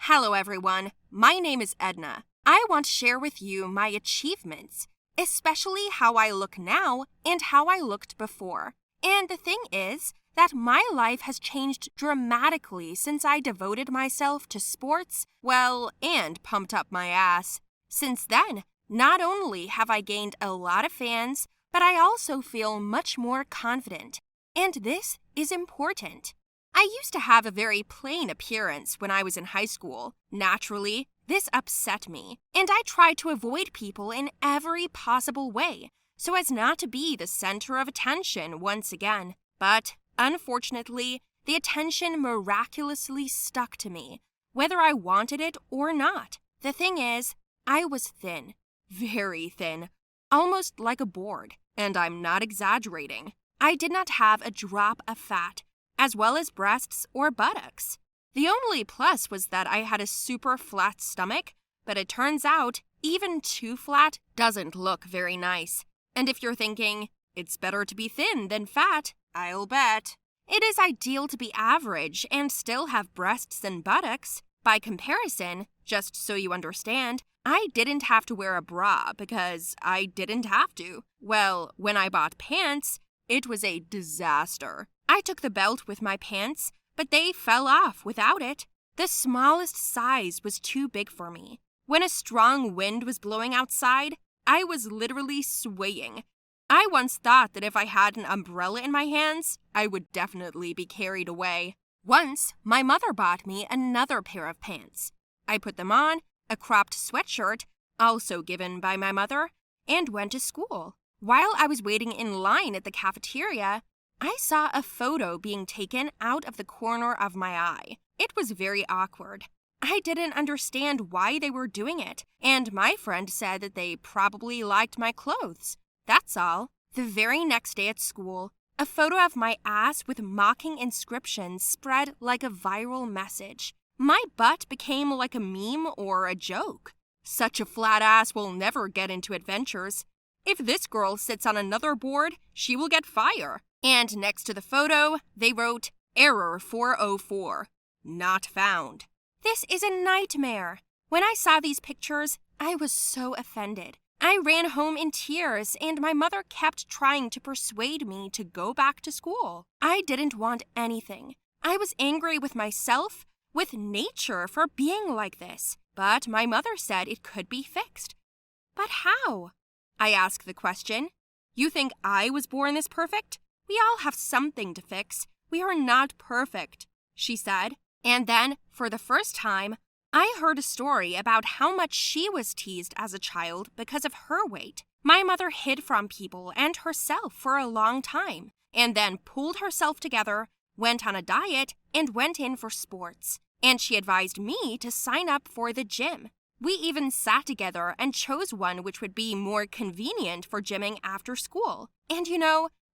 Hello everyone, my name is Edna. I want to share with you my achievements, especially how I look now and how I looked before. And the thing is that my life has changed dramatically since I devoted myself to sports, and pumped up my ass. Since then, not only have I gained a lot of fans, but I also feel much more confident. And this is important. I used to have a very plain appearance when I was in high school. Naturally, this upset me, and I tried to avoid people in every possible way so as not to be the center of attention once again. But, unfortunately, the attention miraculously stuck to me, whether I wanted it or not. The thing is, I was thin, very thin, almost like a board, and I'm not exaggerating. I did not have a drop of fat, as well as breasts or buttocks. The only plus was that I had a super flat stomach, but it turns out even too flat doesn't look very nice. And if you're thinking, it's better to be thin than fat, I'll bet. It is ideal to be average and still have breasts and buttocks. By comparison, just so you understand, I didn't have to wear a bra because I didn't have to. Well, when I bought pants, it was a disaster. I took the belt with my pants, but they fell off without it. The smallest size was too big for me. When a strong wind was blowing outside, I was literally swaying. I once thought that if I had an umbrella in my hands, I would definitely be carried away. Once, my mother bought me another pair of pants. I put them on, a cropped sweatshirt, also given by my mother, and went to school. While I was waiting in line at the cafeteria, I saw a photo being taken out of the corner of my eye. It was very awkward. I didn't understand why they were doing it, and my friend said that they probably liked my clothes. That's all. The very next day at school, a photo of my ass with mocking inscriptions spread like a viral message. My butt became like a meme or a joke. Such a flat ass will never get into adventures. If this girl sits on another board, she will get fire. And next to the photo, they wrote, Error 404, not found. This is a nightmare. When I saw these pictures, I was so offended. I ran home in tears, and my mother kept trying to persuade me to go back to school. I didn't want anything. I was angry with myself, with nature for being like this. But my mother said it could be fixed. But how? I asked the question. You think I was born this perfect? We all have something to fix. We are not perfect, she said. And then, for the first time, I heard a story about how much she was teased as a child because of her weight. My mother hid from people and herself for a long time, and then pulled herself together, went on a diet, and went in for sports. And she advised me to sign up for the gym. We even sat together and chose one which would be more convenient for gymming after school. And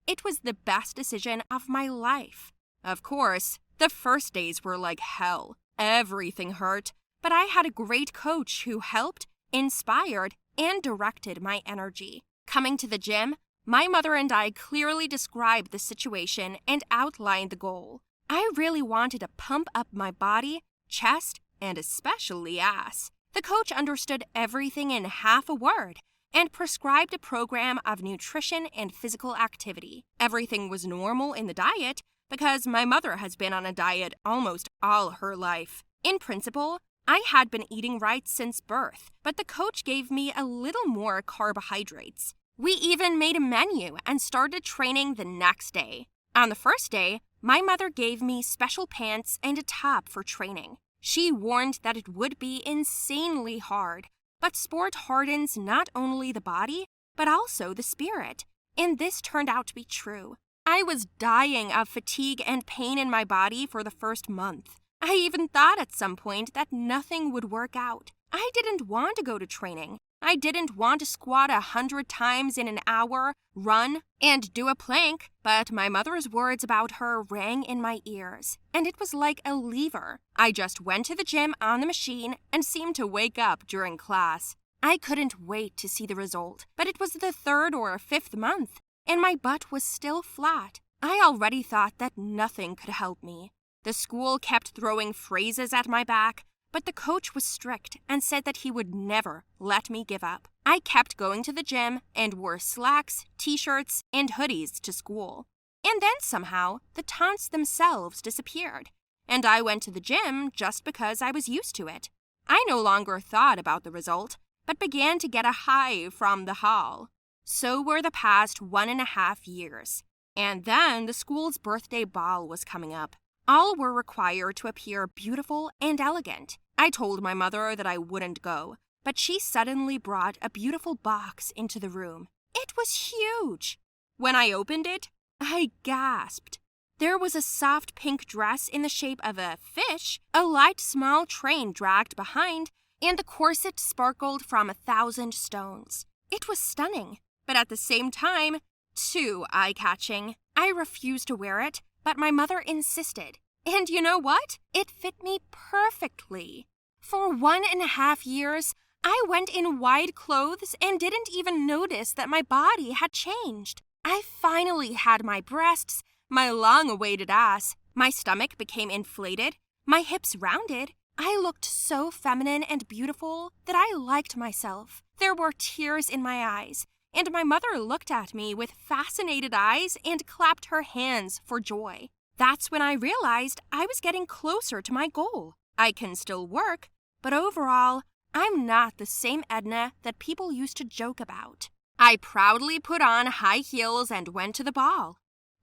it was the best decision of my life. Of course, the first days were like hell. Everything hurt, but I had a great coach who helped, inspired, and directed my energy. Coming to the gym, my mother and I clearly described the situation and outlined the goal. I really wanted to pump up my body, chest, and especially ass. The coach understood everything in half a word and prescribed a program of nutrition and physical activity. Everything was normal in the diet because my mother has been on a diet almost all her life. In principle, I had been eating right since birth, but the coach gave me a little more carbohydrates. We even made a menu and started training the next day. On the first day, my mother gave me special pants and a top for training. She warned that it would be insanely hard, but sport hardens not only the body, but also the spirit. And this turned out to be true. I was dying of fatigue and pain in my body for the first month. I even thought at some point that nothing would work out. I didn't want to go to training. I didn't want to squat 100 times in an hour, run, and do a plank, but my mother's words about her rang in my ears, and it was like a lever. I just went to the gym on the machine and seemed to wake up during class. I couldn't wait to see the result, but it was the 3rd or 5th month, and my butt was still flat. I already thought that nothing could help me. The school kept throwing phrases at my back, but the coach was strict and said that he would never let me give up. I kept going to the gym and wore slacks, t-shirts, and hoodies to school. And then somehow, the taunts themselves disappeared, and I went to the gym just because I was used to it. I no longer thought about the result, but began to get a high from the haul. So were the past 1.5 years. And then the school's birthday ball was coming up. All were required to appear beautiful and elegant. I told my mother that I wouldn't go, but she suddenly brought a beautiful box into the room. It was huge. When I opened it, I gasped. There was a soft pink dress in the shape of a fish, a light small train dragged behind, and the corset sparkled from 1,000 stones. It was stunning, but at the same time, too eye-catching. I refused to wear it, but my mother insisted. And you know what? It fit me perfectly. For 1.5 years, I went in wide clothes and didn't even notice that my body had changed. I finally had my breasts, my long-awaited ass. My stomach became inflated, my hips rounded. I looked so feminine and beautiful that I liked myself. There were tears in my eyes, and my mother looked at me with fascinated eyes and clapped her hands for joy. That's when I realized I was getting closer to my goal. I can still work, but overall, I'm not the same Edna that people used to joke about. I proudly put on high heels and went to the ball.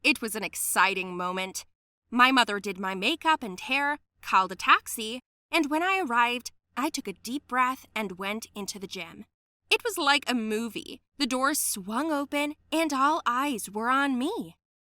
It was an exciting moment. My mother did my makeup and hair, called a taxi, and when I arrived, I took a deep breath and went into the gym. It was like a movie. The doors swung open and all eyes were on me.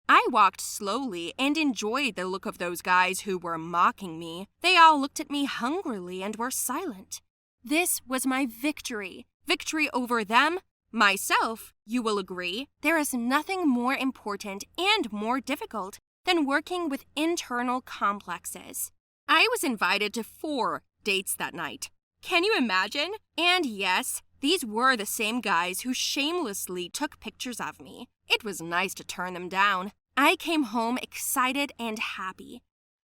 I walked slowly and enjoyed the look of those guys who were mocking me. They all looked at me hungrily and were silent. This was my victory. Victory over them, myself, you will agree. There is nothing more important and more difficult than working with internal complexes. I was invited to 4 dates that night. Can you imagine? And yes, these were the same guys who shamelessly took pictures of me. It was nice to turn them down. I came home excited and happy.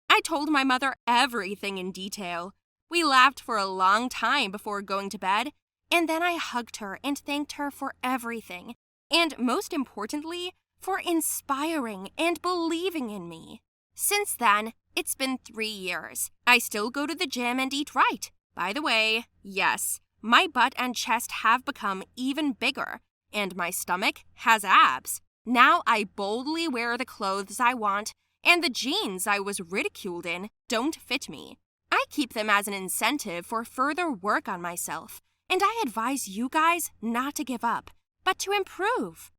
I told my mother everything in detail. We laughed for a long time before going to bed, and then I hugged her and thanked her for everything, and most importantly, for inspiring and believing in me. Since then, it's been 3 years. I still go to the gym and eat right. By the way, yes, my butt and chest have become even bigger, and my stomach has abs. Now I boldly wear the clothes I want, and the jeans I was ridiculed in don't fit me. I keep them as an incentive for further work on myself, and I advise you guys not to give up, but to improve.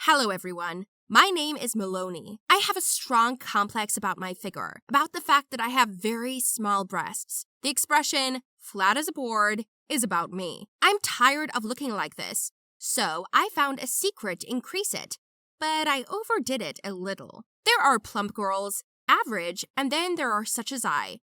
Hello, everyone. My name is Maloney. I have a strong complex about my figure, about the fact that I have very small breasts. The expression, flat as a board, is about me. I'm tired of looking like this, so I found a secret to increase it, but I overdid it a little. There are plump girls, average, and then there are such as I,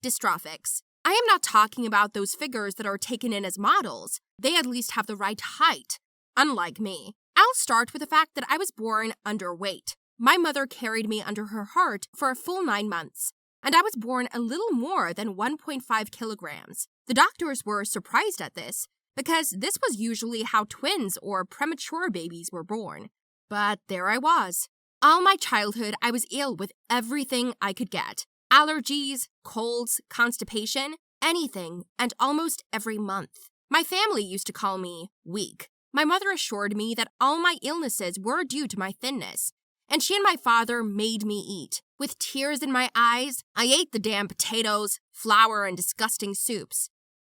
dystrophics. I am not talking about those figures that are taken in as models. They at least have the right height, unlike me. I'll start with the fact that I was born underweight. My mother carried me under her heart for a full 9 months, and I was born a little more than 1.5 kilograms. The doctors were surprised at this, because this was usually how twins or premature babies were born. But there I was. All my childhood, I was ill with everything I could get. Allergies, colds, constipation, anything, and almost every month. My family used to call me weak. My mother assured me that all my illnesses were due to my thinness, and she and my father made me eat. With tears in my eyes, I ate the damn potatoes, flour, and disgusting soups.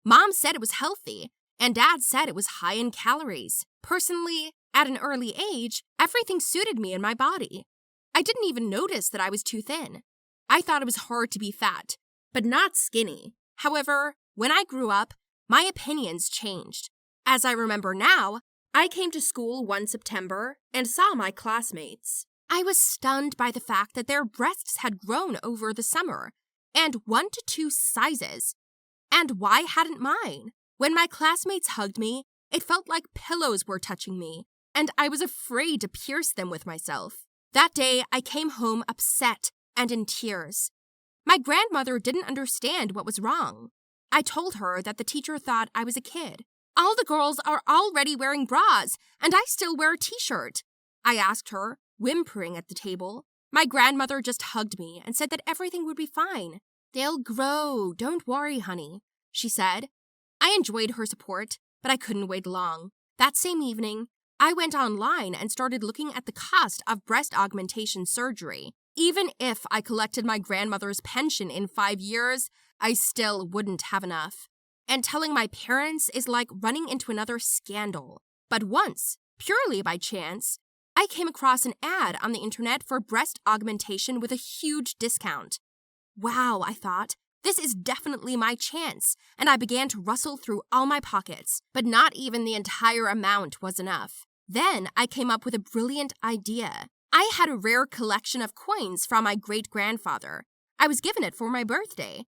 Mom said it was healthy, and Dad said it was high in calories. Personally, at an early age, everything suited me and my body. I didn't even notice that I was too thin. I thought it was hard to be fat, but not skinny. However, when I grew up, my opinions changed. As I remember now, I came to school one September and saw my classmates. I was stunned by the fact that their breasts had grown over the summer, and 1 to 2 sizes. And why hadn't mine? When my classmates hugged me, it felt like pillows were touching me, and I was afraid to pierce them with myself. That day, I came home upset and in tears. My grandmother didn't understand what was wrong. I told her that the teacher thought I was a kid. All the girls are already wearing bras, and I still wear a t-shirt. I asked her, whimpering at the table. My grandmother just hugged me and said that everything would be fine. They'll grow, don't worry, honey, she said. I enjoyed her support, but I couldn't wait long. That same evening, I went online and started looking at the cost of breast augmentation surgery. Even if I collected my grandmother's pension in 5 years, I still wouldn't have enough. And telling my parents is like running into another scandal. But once, purely by chance, I came across an ad on the internet for breast augmentation with a huge discount. Wow, I thought, this is definitely my chance, and I began to rustle through all my pockets, but not even the entire amount was enough. Then I came up with a brilliant idea. I had a rare collection of coins from my great-grandfather. I was given it for my birthday.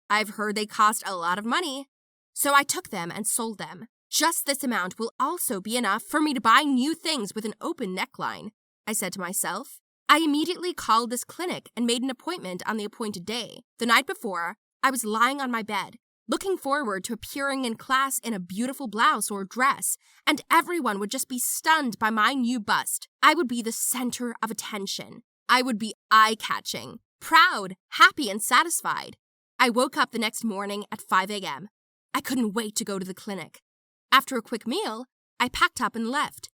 I've heard they cost a lot of money. So I took them and sold them. Just this amount will also be enough for me to buy new things with an open neckline, I said to myself. I immediately called this clinic and made an appointment on the appointed day. The night before, I was lying on my bed, looking forward to appearing in class in a beautiful blouse or dress, and everyone would just be stunned by my new bust. I would be the center of attention. I would be eye-catching, proud, happy, and satisfied. I woke up the next morning at 5 a.m. I couldn't wait to go to the clinic. After a quick meal, I packed up and left.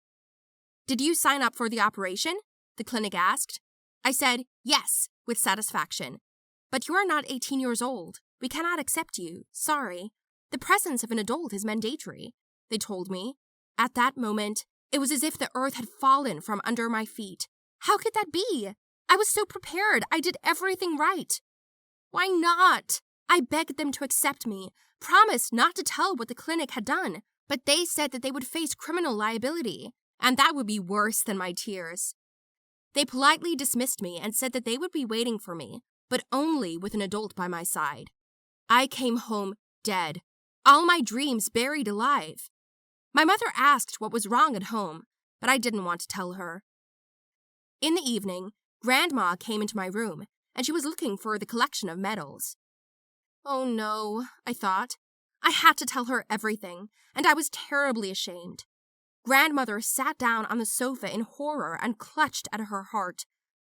Did you sign up for the operation? The clinic asked. I said, yes, with satisfaction. But you are not 18 years old. We cannot accept you. Sorry. The presence of an adult is mandatory, they told me. At that moment, it was as if the earth had fallen from under my feet. How could that be? I was so prepared. I did everything right. Why not? I begged them to accept me, promised not to tell what the clinic had done, but they said that they would face criminal liability, and that would be worse than my tears. They politely dismissed me and said that they would be waiting for me, but only with an adult by my side. I came home dead, all my dreams buried alive. My mother asked what was wrong at home, but I didn't want to tell her. In the evening, Grandma came into my room, and she was looking for the collection of medals. Oh no, I thought. I had to tell her everything, and I was terribly ashamed. Grandmother sat down on the sofa in horror and clutched at her heart.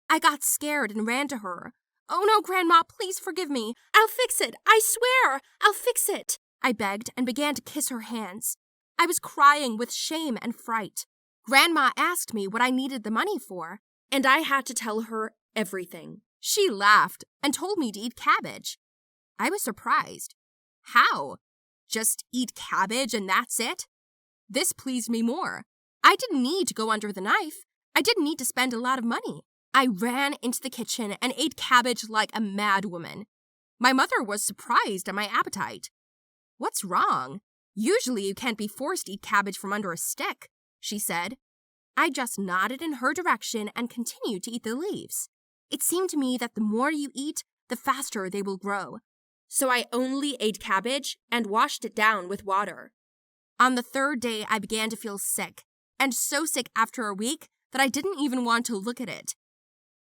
I got scared and ran to her. Oh no, Grandma, please forgive me. I'll fix it. I swear, I'll fix it. I begged and began to kiss her hands. I was crying with shame and fright. Grandma asked me what I needed the money for, and I had to tell her everything. She laughed and told me to eat cabbage. I was surprised. How? Just eat cabbage and that's it? This pleased me more. I didn't need to go under the knife. I didn't need to spend a lot of money. I ran into the kitchen and ate cabbage like a madwoman. My mother was surprised at my appetite. What's wrong? Usually you can't be forced to eat cabbage from under a stick, she said. I just nodded in her direction and continued to eat the leaves. It seemed to me that the more you eat, the faster they will grow. So I only ate cabbage and washed it down with water. On the third day, I began to feel sick, and so sick after a week that I didn't even want to look at it.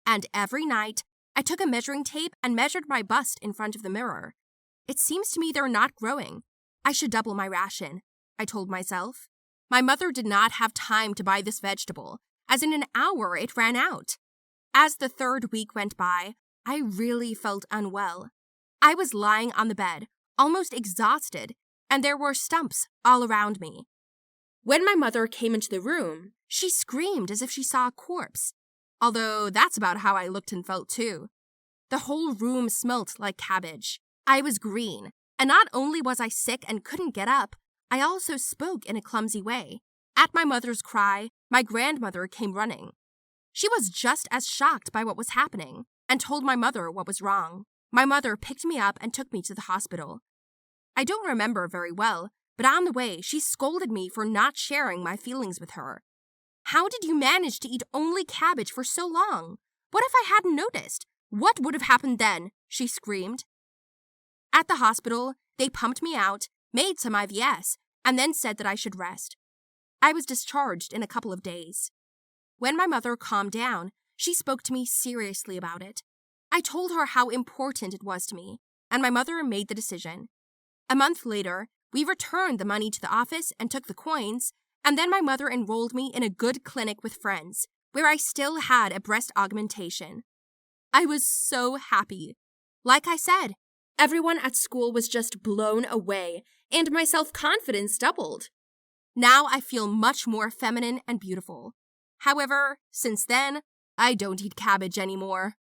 And every night, I took a measuring tape and measured my bust in front of the mirror. It seems to me they're not growing. I should double my ration, I told myself. My mother did not have time to buy this vegetable, as in an hour it ran out. As the third week went by, I really felt unwell. I was lying on the bed, almost exhausted, and there were stumps all around me. When my mother came into the room, she screamed as if she saw a corpse, although that's about how I looked and felt too. The whole room smelt like cabbage. I was green, and not only was I sick and couldn't get up, I also spoke in a clumsy way. At my mother's cry, my grandmother came running. She was just as shocked by what was happening and told my mother what was wrong. My mother picked me up and took me to the hospital. I don't remember very well, but on the way, she scolded me for not sharing my feelings with her. How did you manage to eat only cabbage for so long? What if I hadn't noticed? What would have happened then? She screamed. At the hospital, they pumped me out, made some IVs, and then said that I should rest. I was discharged in a couple of days. When my mother calmed down, she spoke to me seriously about it. I told her how important it was to me, and my mother made the decision. A month later, we returned the money to the office and took the coins, and then my mother enrolled me in a good clinic with friends, where I still had a breast augmentation. I was so happy. Like I said, everyone at school was just blown away, and my self-confidence doubled. Now I feel much more feminine and beautiful. However, since then, I don't eat cabbage anymore.